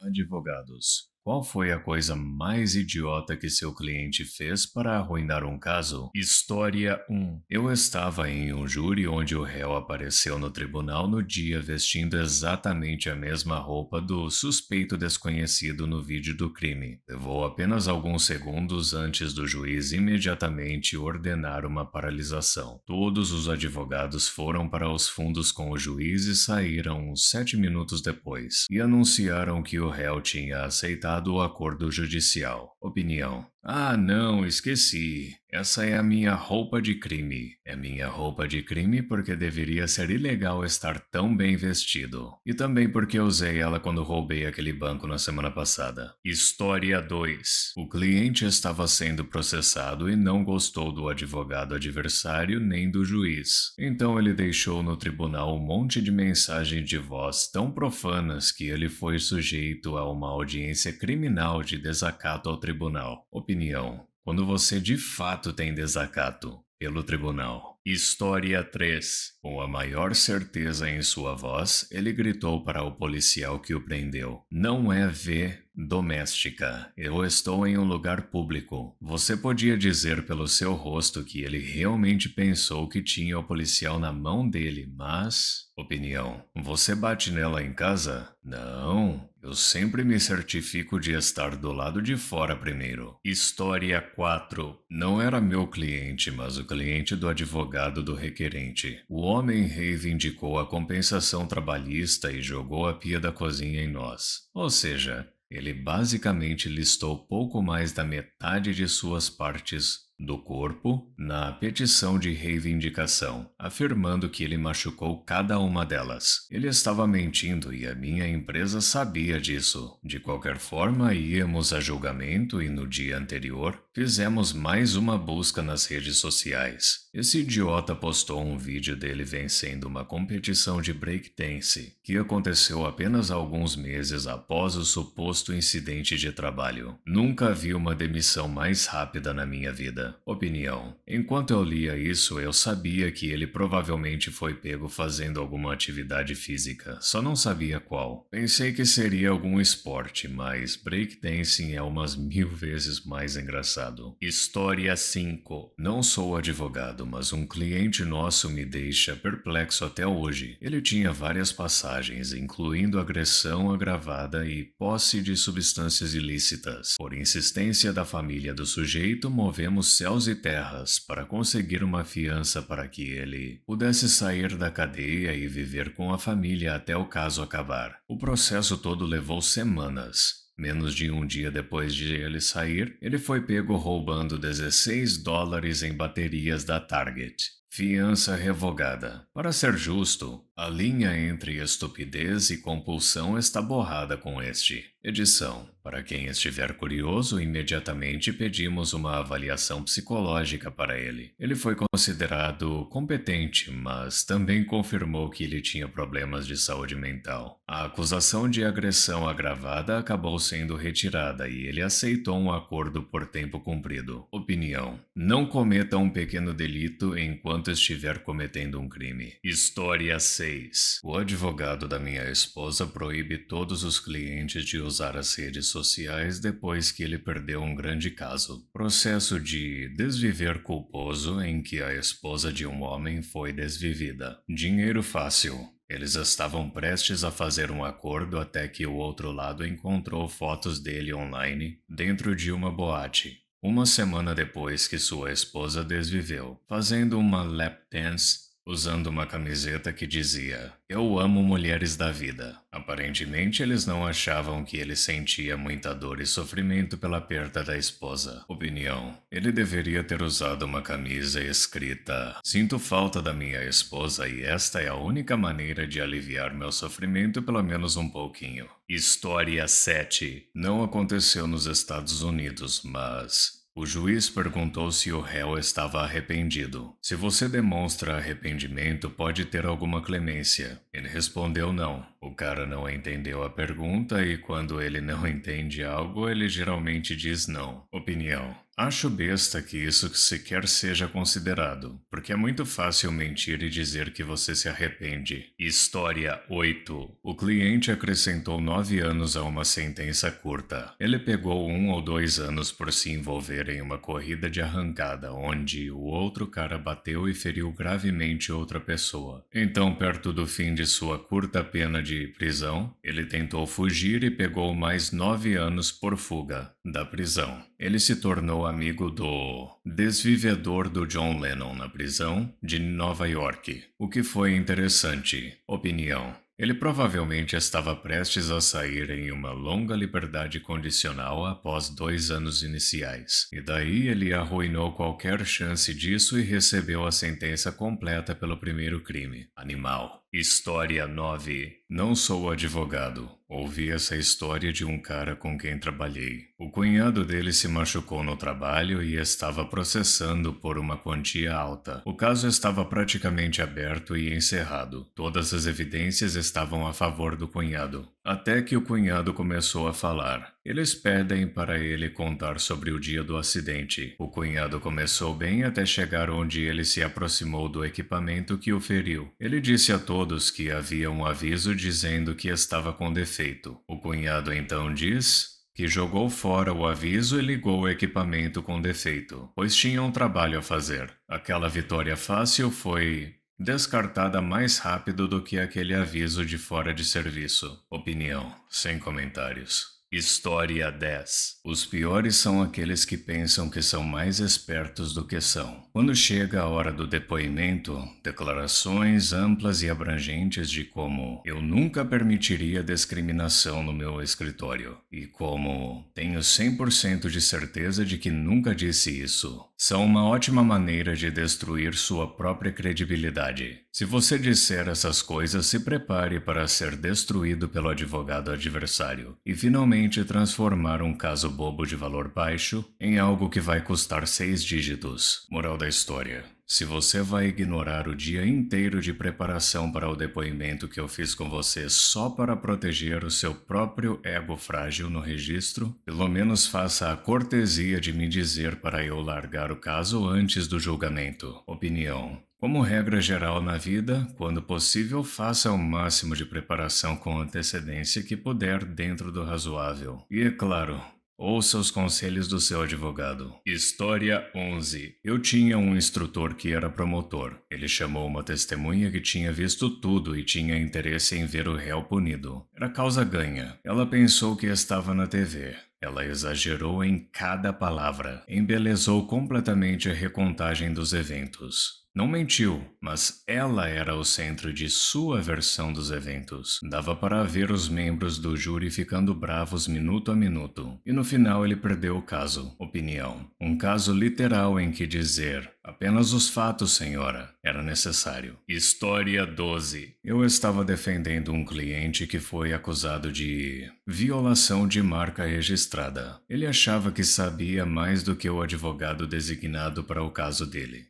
Advogados. Qual foi a coisa mais idiota que seu cliente fez para arruinar um caso? História 1. Eu estava em um júri onde o réu apareceu no tribunal no dia vestindo exatamente a mesma roupa do suspeito desconhecido no vídeo do crime. Levou apenas alguns segundos antes do juiz imediatamente ordenar uma paralisação. Todos os advogados foram para os fundos com o juiz e saíram uns 7 minutos depois, e anunciaram que o réu tinha aceitado o acordo judicial. Opinião. Ah, não, esqueci. Essa é a minha roupa de crime. É minha roupa de crime porque deveria ser ilegal estar tão bem vestido. E também porque usei ela quando roubei aquele banco na semana passada. História 2. O cliente estava sendo processado e não gostou do advogado adversário nem do juiz. Então ele deixou no tribunal um monte de mensagens de voz tão profanas que ele foi sujeito a uma audiência criminal de desacato ao tribunal. Opinião. Quando você de fato tem desacato pelo tribunal. História 3. Com a maior certeza em sua voz, ele gritou para o policial que o prendeu. Não é V doméstica. Eu estou em um lugar público. Você podia dizer pelo seu rosto que ele realmente pensou que tinha o policial na mão dele, mas... Opinião. Você bate nela em casa? Não. Eu sempre me certifico de estar do lado de fora primeiro. História 4. Não era meu cliente, mas o cliente do advogado do requerente. O homem reivindicou a compensação trabalhista e jogou a pia da cozinha em nós. Ou seja, ele basicamente listou pouco mais da metade de suas partes do corpo na petição de reivindicação, afirmando que ele machucou cada uma delas. Ele estava mentindo e a minha empresa sabia disso. De qualquer forma, íamos a julgamento e no dia anterior fizemos mais uma busca nas redes sociais. Esse idiota postou um vídeo dele vencendo uma competição de breakdance, que aconteceu apenas alguns meses após o suposto incidente de trabalho. Nunca vi uma demissão mais rápida na minha vida. Opinião. Enquanto eu lia isso, eu sabia que ele provavelmente foi pego fazendo alguma atividade física, só não sabia qual. Pensei que seria algum esporte, mas breakdancing é umas 1000 vezes mais engraçado. História 5. Não sou advogado, mas um cliente nosso me deixa perplexo até hoje. Ele tinha várias passagens, incluindo agressão agravada e posse de substâncias ilícitas. Por insistência da família do sujeito, movemos céus e terras para conseguir uma fiança para que ele pudesse sair da cadeia e viver com a família até o caso acabar. O processo todo levou semanas. Menos de um dia depois de ele sair, ele foi pego roubando $16 em baterias da Target. Fiança revogada. Para ser justo, a linha entre estupidez e compulsão está borrada com este. Edição. Para quem estiver curioso, imediatamente pedimos uma avaliação psicológica para ele. Ele foi considerado competente, mas também confirmou que ele tinha problemas de saúde mental. A acusação de agressão agravada acabou sendo retirada e ele aceitou um acordo por tempo cumprido. Opinião. Não cometa um pequeno delito enquanto estiver cometendo um crime. História 6. O advogado da minha esposa proíbe todos os clientes de usar as redes sociais depois que ele perdeu um grande caso. Processo de desviver culposo em que a esposa de um homem foi desvivida. Dinheiro fácil. Eles estavam prestes a fazer um acordo até que o outro lado encontrou fotos dele online dentro de uma boate. Uma semana depois que sua esposa desviveu, fazendo uma lap dance, usando uma camiseta que dizia "Eu amo mulheres da vida". Aparentemente, eles não achavam que ele sentia muita dor e sofrimento pela perda da esposa. Opinião. Ele deveria ter usado uma camisa escrita "Sinto falta da minha esposa e esta é a única maneira de aliviar meu sofrimento pelo menos um pouquinho". História 7. Não aconteceu nos Estados Unidos, mas... O juiz perguntou se o réu estava arrependido. Se você demonstra arrependimento, pode ter alguma clemência. Ele respondeu não. O cara não entendeu a pergunta e quando ele não entende algo, ele geralmente diz não. Opinião. Acho besta que isso sequer seja considerado, porque é muito fácil mentir e dizer que você se arrepende. História 8. O cliente acrescentou 9 anos a uma sentença curta. Ele pegou 1 ou 2 anos por se envolver em uma corrida de arrancada, onde o outro cara bateu e feriu gravemente outra pessoa. Então, perto do fim de sua curta pena de prisão, ele tentou fugir e pegou mais 9 anos por fuga da prisão. Ele se tornou amigo do desvivedor do John Lennon na prisão de Nova York, o que foi interessante. Opinião. Ele provavelmente estava prestes a sair em uma longa liberdade condicional após 2 anos iniciais, e daí ele arruinou qualquer chance disso e recebeu a sentença completa pelo primeiro crime. Animal. História 9. Não sou advogado. Ouvi essa história de um cara com quem trabalhei. O cunhado dele se machucou no trabalho e estava processando por uma quantia alta. O caso estava praticamente aberto e encerrado. Todas as evidências estavam a favor do cunhado. Até que o cunhado começou a falar. Eles pedem para ele contar sobre o dia do acidente. O cunhado começou bem até chegar onde ele se aproximou do equipamento que o feriu. Ele disse a todos que havia um aviso dizendo que estava com defeito. O cunhado então diz que jogou fora o aviso e ligou o equipamento com defeito, pois tinha um trabalho a fazer. Aquela vitória fácil foi descartada mais rápido do que aquele aviso de fora de serviço. Opinião, sem comentários. História 10. Os piores são aqueles que pensam que são mais espertos do que são. Quando chega a hora do depoimento, declarações amplas e abrangentes de como eu nunca permitiria discriminação no meu escritório e como tenho 100% de certeza de que nunca disse isso, são uma ótima maneira de destruir sua própria credibilidade. Se você disser essas coisas, se prepare para ser destruído pelo advogado adversário e finalmente transformar um caso bobo de valor baixo em algo que vai custar 6 dígitos. Moral da história. Se você vai ignorar o dia inteiro de preparação para o depoimento que eu fiz com você só para proteger o seu próprio ego frágil no registro, pelo menos faça a cortesia de me dizer para eu largar o caso antes do julgamento. Opinião. Como regra geral na vida, quando possível, faça o máximo de preparação com antecedência que puder dentro do razoável. E é claro, ouça os conselhos do seu advogado. História 11. Eu tinha um instrutor que era promotor. Ele chamou uma testemunha que tinha visto tudo e tinha interesse em ver o réu punido. Era causa ganha. Ela pensou que estava na TV. Ela exagerou em cada palavra. Embelezou completamente a recontagem dos eventos. Não mentiu, mas ela era o centro de sua versão dos eventos. Dava para ver os membros do júri ficando bravos minuto a minuto. E no final ele perdeu o caso. Opinião. Um caso literal em que dizer apenas os fatos, senhora, era necessário. História 12. Eu estava defendendo um cliente que foi acusado de violação de marca registrada. Ele achava que sabia mais do que o advogado designado para o caso dele.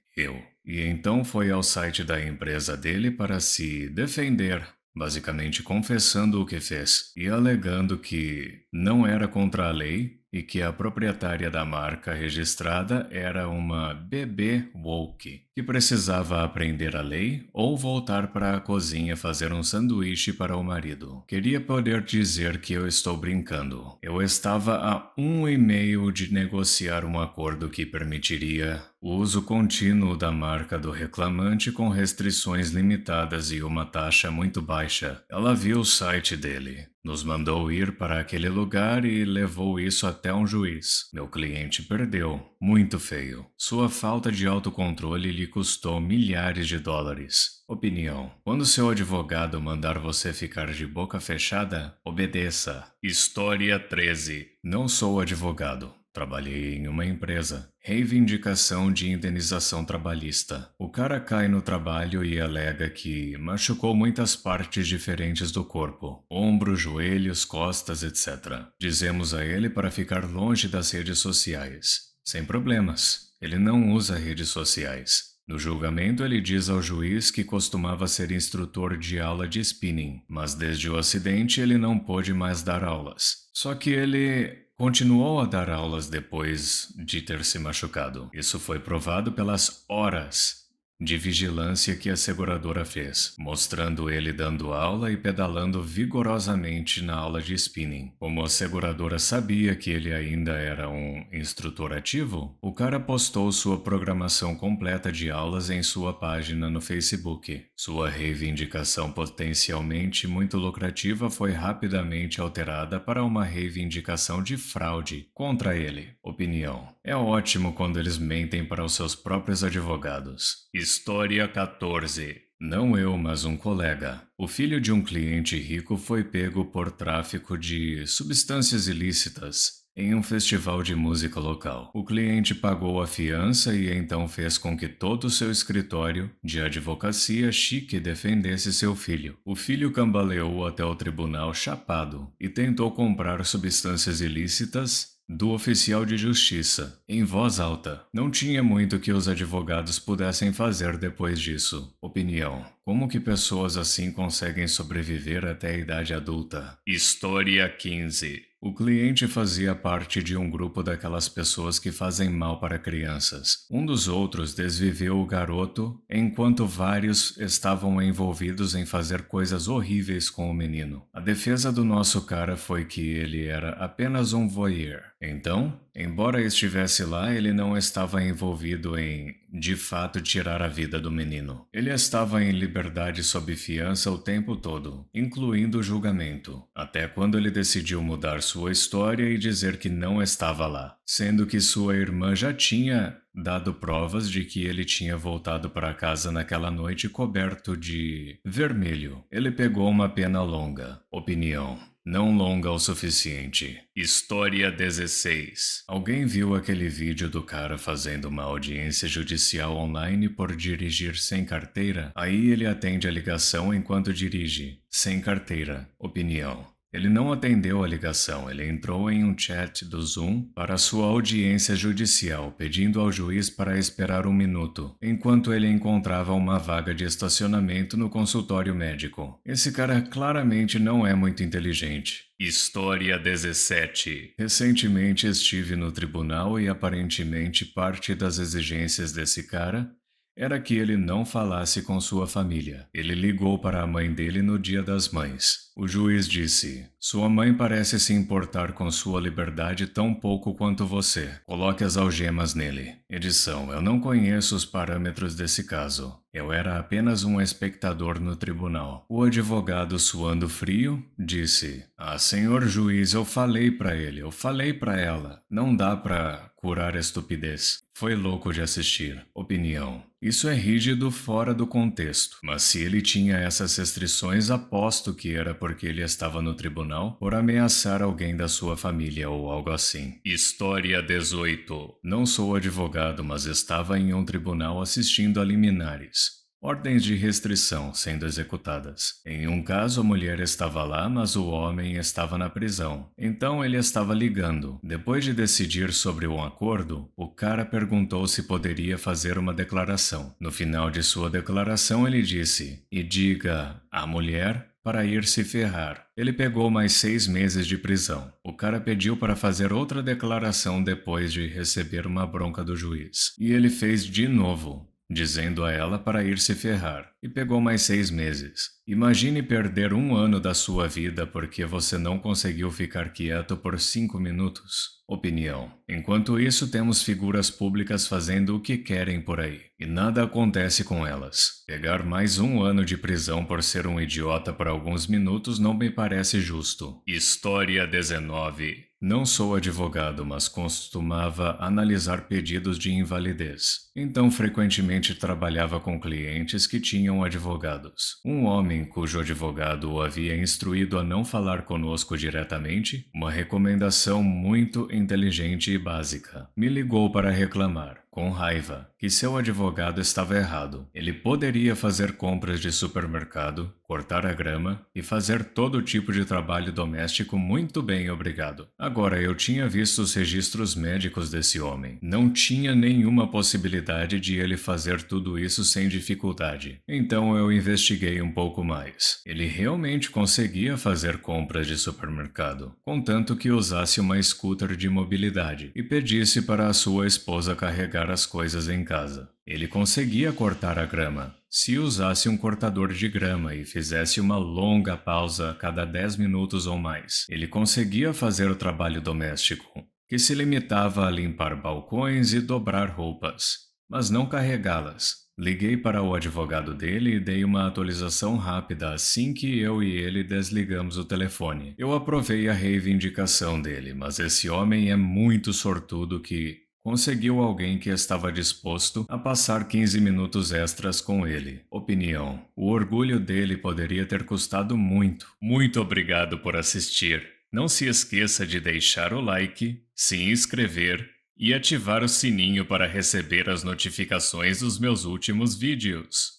E então foi ao site da empresa dele para se defender, basicamente confessando o que fez e alegando que não era contra a lei e que a proprietária da marca registrada era uma bebê woke, que precisava aprender a lei ou voltar para a cozinha fazer um sanduíche para o marido. Queria poder dizer que eu estou brincando. Eu estava a 1 e-mail de negociar um acordo que permitiria o uso contínuo da marca do reclamante com restrições limitadas e uma taxa muito baixa. Ela viu o site dele. Nos mandou ir para aquele lugar e levou isso até um juiz. Meu cliente perdeu. Muito feio. Sua falta de autocontrole lhe custou milhares de dólares. Opinião. Quando seu advogado mandar você ficar de boca fechada, obedeça. História 13. Não sou advogado. Trabalhei em uma empresa. Reivindicação de indenização trabalhista. O cara cai no trabalho e alega que machucou muitas partes diferentes do corpo. Ombros, joelhos, costas, etc. Dizemos a ele para ficar longe das redes sociais. Sem problemas. Ele não usa redes sociais. No julgamento, ele diz ao juiz que costumava ser instrutor de aula de spinning, mas desde o acidente ele não pôde mais dar aulas. Só que ele continuou a dar aulas depois de ter se machucado. Isso foi provado pelas horas de vigilância que a seguradora fez, mostrando ele dando aula e pedalando vigorosamente na aula de spinning. Como a seguradora sabia que ele ainda era um instrutor ativo, o cara postou sua programação completa de aulas em sua página no Facebook. Sua reivindicação potencialmente muito lucrativa foi rapidamente alterada para uma reivindicação de fraude contra ele. Opinião: é ótimo quando eles mentem para os seus próprios advogados. História 14. Não eu, mas um colega. O filho de um cliente rico foi pego por tráfico de substâncias ilícitas em um festival de música local. O cliente pagou a fiança e então fez com que todo o seu escritório de advocacia chique defendesse seu filho. O filho cambaleou até o tribunal chapado e tentou comprar substâncias ilícitas do oficial de justiça, em voz alta. Não tinha muito que os advogados pudessem fazer depois disso. Opinião: como que pessoas assim conseguem sobreviver até a idade adulta? História 15. O cliente fazia parte de um grupo daquelas pessoas que fazem mal para crianças. Um dos outros desviveu o garoto, enquanto vários estavam envolvidos em fazer coisas horríveis com o menino. A defesa do nosso cara foi que ele era apenas um voyeur. Então, embora estivesse lá, ele não estava envolvido em, de fato, tirar a vida do menino. Ele estava em liberdade sob fiança o tempo todo, incluindo o julgamento, até quando ele decidiu mudar sua história e dizer que não estava lá, sendo que sua irmã já tinha dado provas de que ele tinha voltado para casa naquela noite coberto de vermelho. Ele pegou uma pena longa. Opinião: não longa o suficiente. História 16. Alguém viu aquele vídeo do cara fazendo uma audiência judicial online por dirigir sem carteira? Aí ele atende a ligação enquanto dirige, sem carteira. Opinião: ele não atendeu a ligação, ele entrou em um chat do Zoom para sua audiência judicial, pedindo ao juiz para esperar 1 minuto, enquanto ele encontrava uma vaga de estacionamento no consultório médico. Esse cara claramente não é muito inteligente. História 17. Recentemente estive no tribunal e aparentemente parte das exigências desse cara era que ele não falasse com sua família. Ele ligou para a mãe dele no Dia das Mães. O juiz disse: sua mãe parece se importar com sua liberdade tão pouco quanto você. Coloque as algemas nele. Edição: eu não conheço os parâmetros desse caso. Eu era apenas um espectador no tribunal. O advogado, suando frio, disse: senhor juiz, eu falei para ele, eu falei para ela. Não dá para curar a estupidez. Foi louco de assistir. Opinião: isso é rígido fora do contexto, mas se ele tinha essas restrições, aposto que era porque ele estava no tribunal por ameaçar alguém da sua família ou algo assim. História 18. Não sou advogado, mas estava em um tribunal assistindo a liminares. Ordens de restrição sendo executadas. Em um caso, a mulher estava lá, mas o homem estava na prisão. Então ele estava ligando. Depois de decidir sobre um acordo, o cara perguntou se poderia fazer uma declaração. No final de sua declaração, ele disse: e diga à mulher para ir se ferrar. Ele pegou mais 6 meses de prisão. O cara pediu para fazer outra declaração depois de receber uma bronca do juiz. E ele fez de novo, dizendo a ela para ir se ferrar, e pegou mais 6 meses. Imagine perder 1 ano da sua vida porque você não conseguiu ficar quieto por 5 minutos. Opinião: enquanto isso, temos figuras públicas fazendo o que querem por aí, e nada acontece com elas. Pegar mais 1 ano de prisão por ser um idiota por alguns minutos não me parece justo. História 19. Não sou advogado, mas costumava analisar pedidos de invalidez. Então, frequentemente trabalhava com clientes que tinham advogados. Um homem cujo advogado o havia instruído a não falar conosco diretamente, uma recomendação muito inteligente e básica, me ligou para reclamar. com raiva, que seu advogado estava errado. Ele poderia fazer compras de supermercado, cortar a grama e fazer todo tipo de trabalho doméstico muito bem, obrigado. Agora, eu tinha visto os registros médicos desse homem. Não tinha nenhuma possibilidade de ele fazer tudo isso sem dificuldade. Então eu investiguei um pouco mais. Ele realmente conseguia fazer compras de supermercado, contanto que usasse uma scooter de mobilidade e pedisse para a sua esposa carregar as coisas em casa. Ele conseguia cortar a grama, se usasse um cortador de grama e fizesse uma longa pausa a cada 10 minutos ou mais. Ele conseguia fazer o trabalho doméstico, que se limitava a limpar balcões e dobrar roupas, mas não carregá-las. Liguei para o advogado dele e dei uma atualização rápida assim que eu e ele desligamos o telefone. Eu aprovei a reivindicação dele, mas esse homem é muito sortudo que conseguiu alguém que estava disposto a passar 15 minutos extras com ele. Opinião: o orgulho dele poderia ter custado muito. Muito obrigado por assistir. Não se esqueça de deixar o like, se inscrever e ativar o sininho para receber as notificações dos meus últimos vídeos.